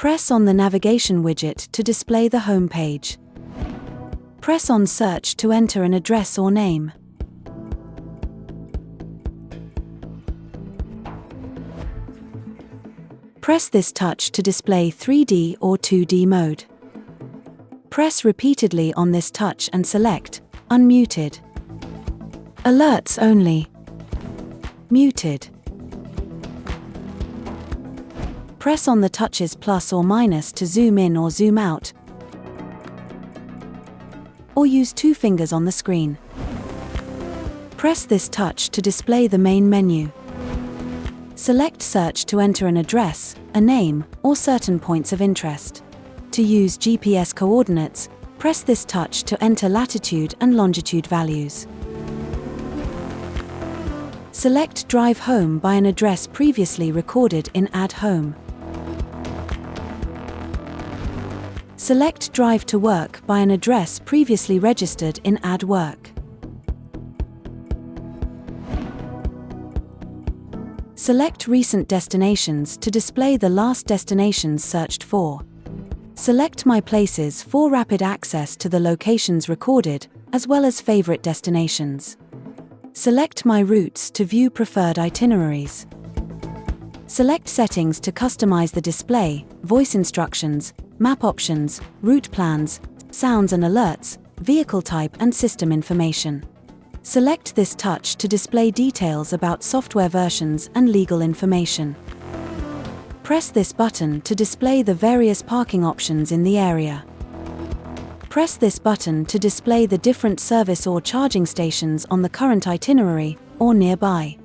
Press on the navigation widget to display the home page. Press on Search to enter an address or name. Press this touch to display 3D or 2D mode. Press repeatedly on this touch and select Unmuted, Alerts only, Muted. Press on the touches plus or minus to zoom in or zoom out, or use 2 fingers on the screen. Press this touch to display the main menu. Select Search to enter an address, a name, or certain points of interest. To use GPS coordinates, press this touch to enter latitude and longitude values. Select Drive Home by an address previously recorded in Add Home. Select Drive to Work by an address previously registered in Add Work. Select Recent Destinations to display the last destinations searched for. Select My Places for rapid access to the locations recorded, as well as favorite destinations. Select My Routes to view preferred itineraries. Select Settings to customize the display, voice instructions, map options, route plans, sounds and alerts, vehicle type and system information. Select this touch to display details about software versions and legal information. Press this button to display the various parking options in the area. Press this button to display the different service or charging stations on the current itinerary or nearby.